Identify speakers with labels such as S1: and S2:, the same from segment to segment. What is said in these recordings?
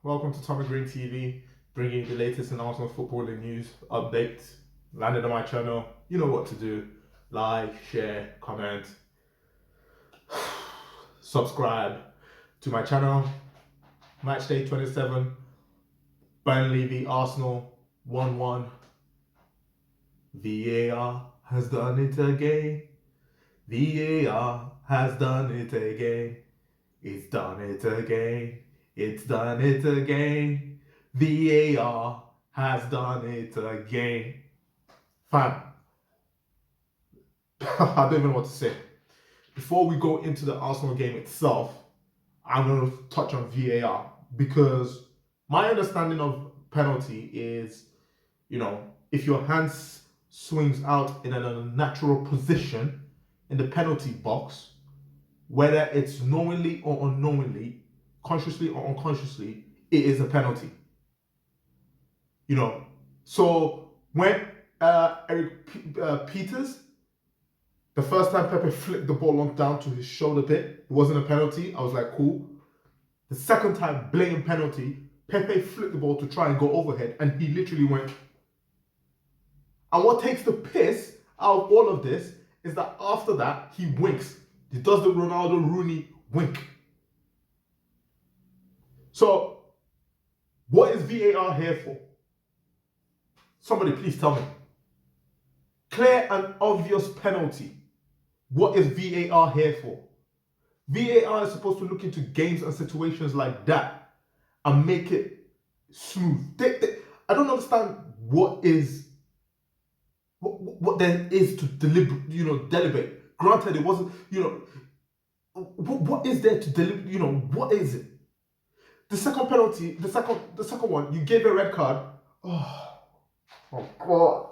S1: Welcome to Tommy Green TV, bringing you the latest in Arsenal footballing news, updates. Landed on my channel, you know what to do. Like, share, comment, subscribe to my channel. Match day 27, Burnley v Arsenal, 1-1. VAR has done it again. VAR has done it again. It's done it again. It's done it again. VAR has done it again. Fam, I don't even know what to say. Before we go into the Arsenal game itself, I'm going to touch on VAR because my understanding of penalty is, if your hand swings out in an unnatural position in the penalty box, whether it's knowingly or unknowingly, consciously or unconsciously, it is a penalty. So when Eric Peters, the first time Pepe flicked the ball on down to his shoulder bit, it wasn't a penalty. I was like, cool. The second time, blatant penalty, Pepe flicked the ball to try and go overhead, and he literally went. And what takes the piss out of all of this is that after that, he winks. He does the Ronaldo Rooney wink. So, what is VAR here for? Somebody please tell me. Clear and obvious penalty. What is VAR here for? VAR is supposed to look into games and situations like that and make it smooth. I don't understand what there is to deliberate. Granted, it wasn't, what is there to deliver, what is it? The second penalty, the second one, you gave a red card. Oh God,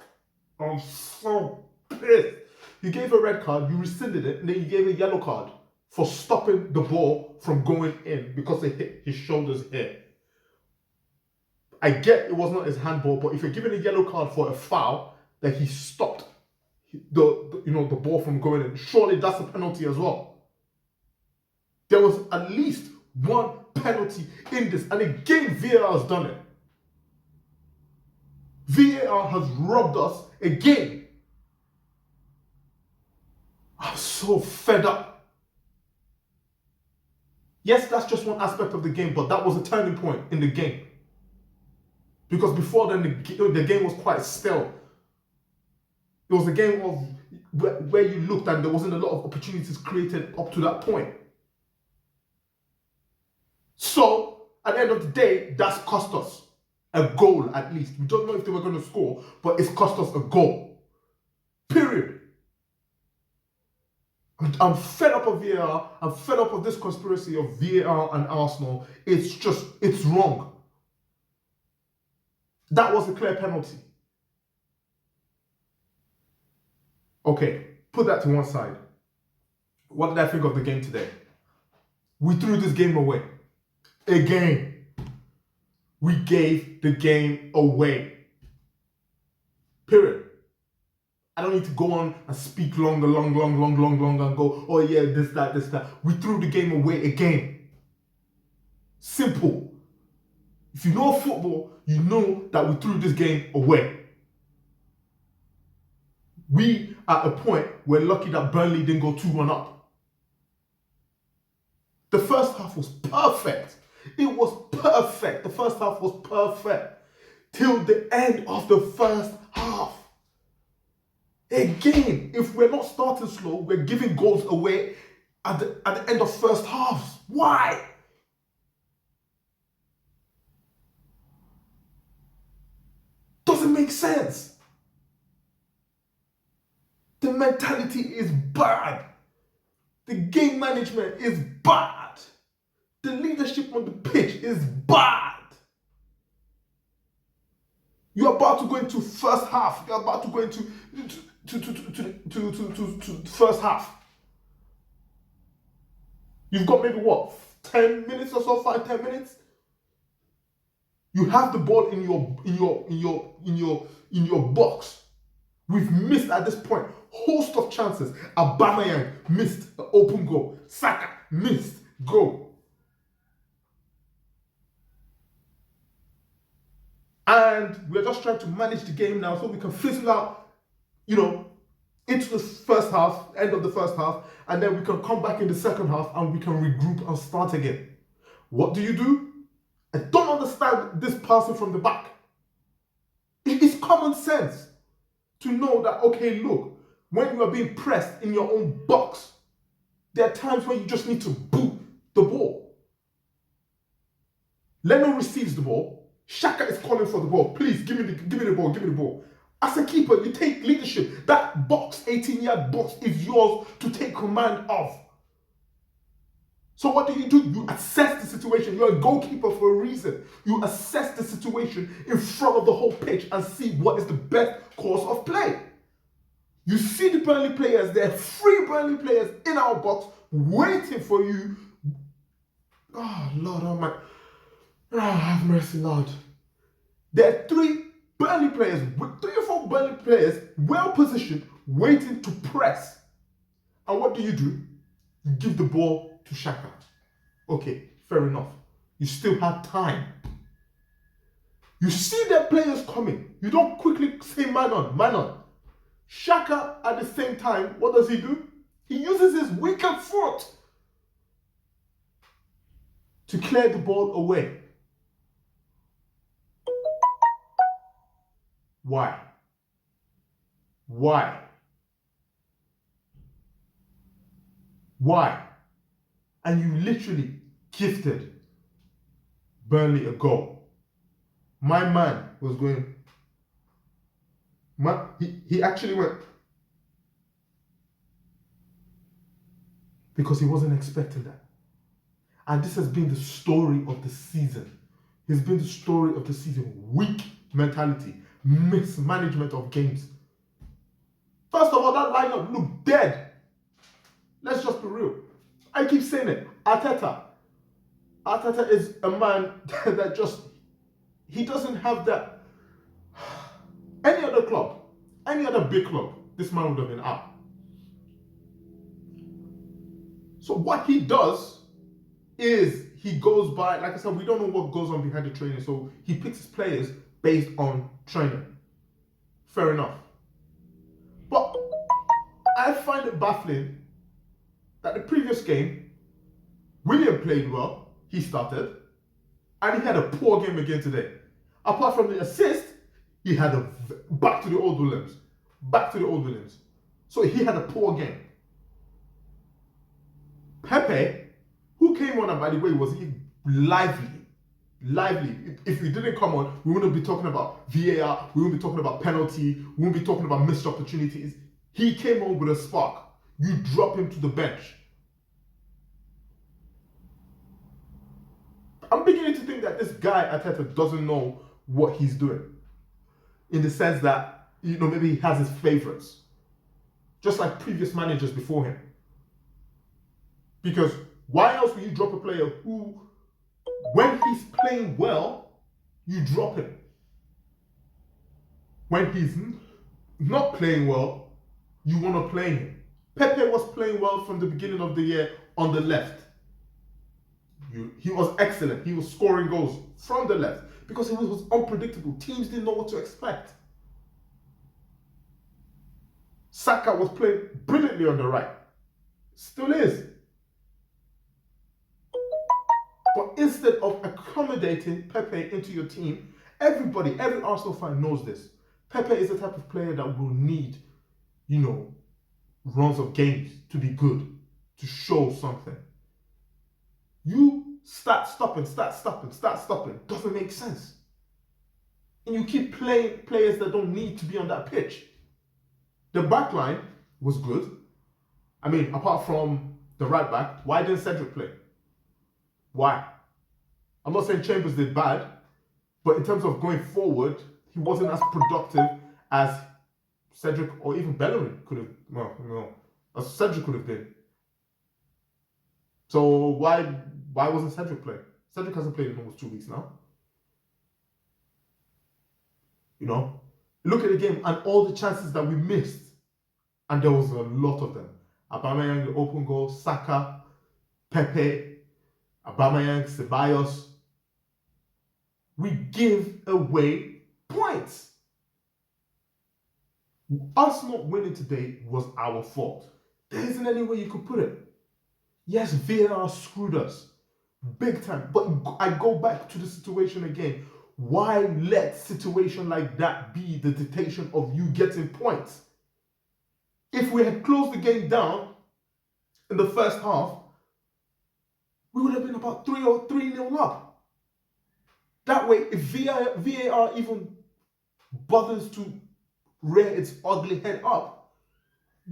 S1: I'm so pissed. You gave a red card, you rescinded it, and then you gave a yellow card for stopping the ball from going in because it hit his shoulders here. I get it was not his handball, but if you're giving a yellow card for a foul that he stopped the ball from going in, surely that's a penalty as well. There was at least one penalty in this, and again VAR has done it. VAR has robbed us again. I'm so fed up. Yes, that's just one aspect of the game, but that was a turning point in the game. Because before then, the game was quite stale. It was a game of where you looked and there wasn't a lot of opportunities created up to that point. So, at the end of the day, that's cost us a goal at least. We don't know if they were going to score, but it's cost us a goal. Period. I'm fed up of VAR. I'm fed up of this conspiracy of VAR and Arsenal. It's wrong. That was a clear penalty. Okay, put that to one side. What did I think of the game today? We threw this game away. Again. We gave the game away. Period. I don't need to go on and speak long and go, oh yeah, this, that. We threw the game away again. Simple. If you know football, you know that we threw this game away. We, at a point, were lucky that Burnley didn't go 2-1 up. The first half was perfect. It was perfect. The first half was perfect. Till the end of the first half. Again, if we're not starting slow, we're giving goals away at the end of first halves. Why? Doesn't make sense. The mentality is bad. The game management is bad. The leadership on the pitch is bad. You're about to go into first half. You're about to go into first half. You've got maybe 10 minutes or so, 5-10 minutes. You have the ball in your box. We've missed at this point host of chances. Aubameyang missed an open goal. Xhaka missed goal. And we're just trying to manage the game now so we can fizzle out, into the first half, end of the first half, and then we can come back in the second half and we can regroup and start again. What do? I don't understand this passing from the back. It is common sense to know that, okay, look, when you are being pressed in your own box, there are times when you just need to boot the ball. Leno receives the ball. Xhaka is calling for the ball. Please, give me the ball. As a keeper, you take leadership. That box, 18-yard box, is yours to take command of. So what do? You assess the situation. You're a goalkeeper for a reason. You assess the situation in front of the whole pitch and see what is the best course of play. You see the Burnley players, there are 3 Burnley players in our box waiting for you. Oh, Lord Almighty. Oh, have mercy, Lord. There are 3 Burnley players, 3 or 4 Burnley players, well positioned, waiting to press. And what do? You give the ball to Xhaka. Okay, fair enough. You still have time. You see their players coming. You don't quickly say man on. Xhaka, at the same time, what does he do? He uses his weaker foot to clear the ball away. Why? And you literally gifted Burnley a goal. My man was going. He actually went because he wasn't expecting that. And this has been the story of the season. It's been the story of the season. Weak mentality, mismanagement of games. First of all, that lineup looked dead. Let's just be real. I keep saying it. Arteta is a man that he doesn't have that. Any other club, any other big club, this man would have been out. So what he does is he goes by, like I said, we don't know what goes on behind the training, so he picks his players based on training. Fair enough. But I find it baffling that the previous game, William played well, he started, and he had a poor game again today. Apart from the assist, he had back to the old Williams. So he had a poor game. Pepe, who came on, and by the way, was lively. If he didn't come on, we wouldn't be talking about VAR, we wouldn't be talking about penalty, we wouldn't be talking about missed opportunities. He came on with a spark. You drop him to the bench. I'm beginning to think that this guy, Arteta, doesn't know what he's doing. In the sense that, maybe he has his favourites. Just like previous managers before him. Because why else would you drop a player who, when he's playing well, you drop him? When he's not playing well, you want to play him. Pepe was playing well from the beginning of the year on the left. He was excellent. He was scoring goals from the left because it was unpredictable. Teams didn't know what to expect. Xhaka was playing brilliantly on the right. Still is. But instead of accommodating Pepe into your team, every Arsenal fan knows this. Pepe is the type of player that will need, runs of games to be good, to show something. You start stopping, doesn't make sense. And you keep playing players that don't need to be on that pitch. The back line was good. I mean, apart from the right back, why didn't Cedric play? Why? I'm not saying Chambers did bad, but in terms of going forward, he wasn't as productive as Cedric or even Bellerin could have. As Cedric could have been. So why wasn't Cedric playing? Cedric hasn't played in almost 2 weeks now. Look at the game and all the chances that we missed. And there was a lot of them. Aubameyang, the open goal, Saka, Pepe, Aubameyang, Ceballos. We give away points. Us not winning today was our fault. There isn't any way you could put it. Yes, VAR screwed us big time. But I go back to the situation again. Why let situation like that be the dictation of you getting points? If we had closed the game down in the first half, we would have been about 3-0 up. That way, if VAR even bothers to rear its ugly head up,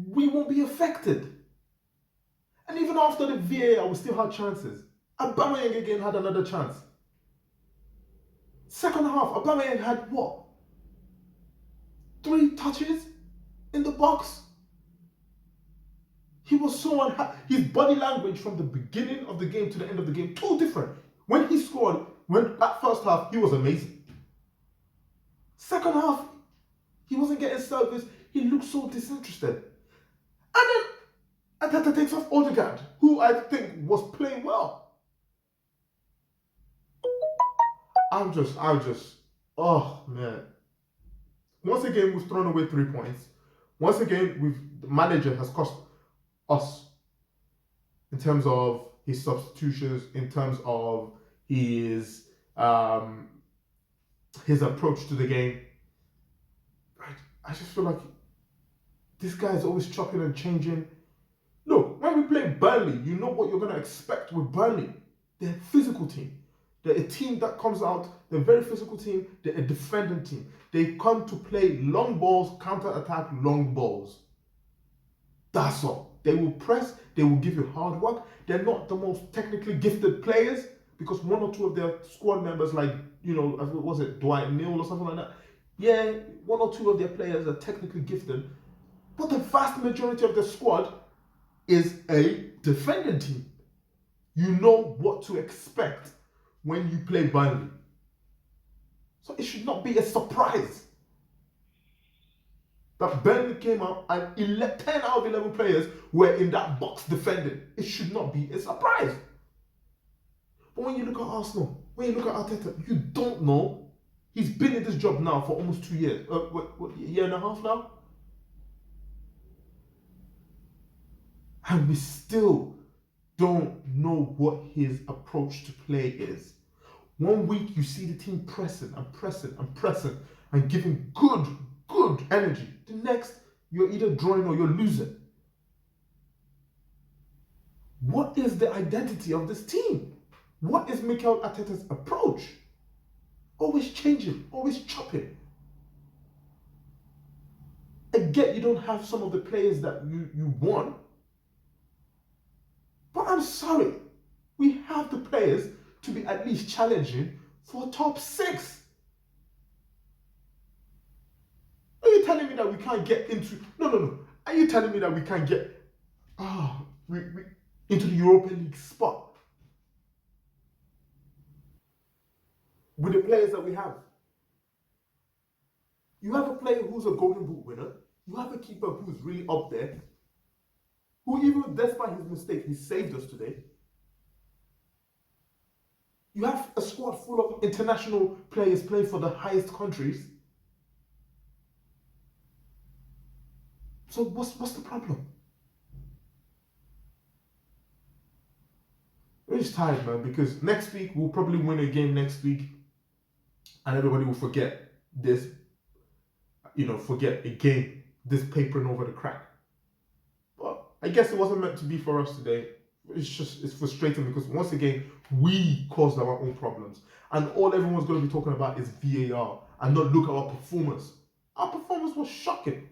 S1: we won't be affected. And even after the VAR, we still had chances. Aubameyang again had another chance. Second half, Aubameyang had what? 3 touches in the box. He was so unhappy. His body language from the beginning of the game to the end of the game, too different. When he scored, that first half, he was amazing. Second half, he wasn't getting service. He looked so disinterested. And then Arteta takes off Odegaard, who I think was playing well. I'm just, oh man. Once again, we've thrown away 3 points. Once again, the manager has cost us in terms of his substitutions, in terms of his approach to the game. I just feel like this guy is always chopping and changing. Look, when we play Burnley, you know what you're going to expect with Burnley. They're a physical team. They're a team that comes out, they're a very physical team, they're a defending team. They come to play long balls, counter-attack long balls. That's all. They will press, they will give you hard work. They're not the most technically gifted players because 1 or 2 of their squad members, like, was it Dwight Neal or something like that? Yeah, 1 or 2 of their players are technically gifted. But the vast majority of the squad is a defending team. You know what to expect when you play Burnley. So it should not be a surprise that Burnley came out and 10 out of 11 players were in that box defending. It should not be a surprise. But when you look at Arsenal, when you look at Arteta, you don't know. He's been in this job now for almost 2 years. A year and a half now? And we still don't know what his approach to play is. 1 week you see the team pressing and giving good energy. The next, you're either drawing or you're losing. What is the identity of this team? What is Mikel Arteta's approach? Always changing, always chopping. I get you don't have some of the players that you want, but I'm sorry, we have the players to be at least challenging for top 6. Are you telling me that we can't get into... No. Are you telling me that we can't get into the Europa League spot with the players that we have? You have a player who's a Golden Boot winner. You have a keeper who's really up there, who even despite his mistake, he saved us today. You have a squad full of international players playing for the highest countries. So what's the problem? We're just tired, man, because next week we'll probably win a game next week and everybody will forget this, forget a game, this papering over the crack. But I guess it wasn't meant to be for us today. It's frustrating because once again, we caused our own problems. And all everyone's going to be talking about is VAR and not look at our performance. Our performance was shocking.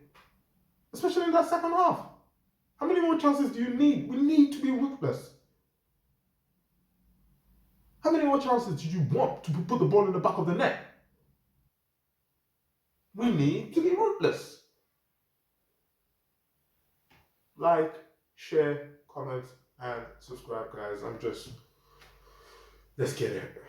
S1: Especially in that second half. How many more chances do you need? We need to be ruthless. How many more chances do you want to put the ball in the back of the net? We need to be ruthless. Like, share, comment, and subscribe, guys. Let's get it.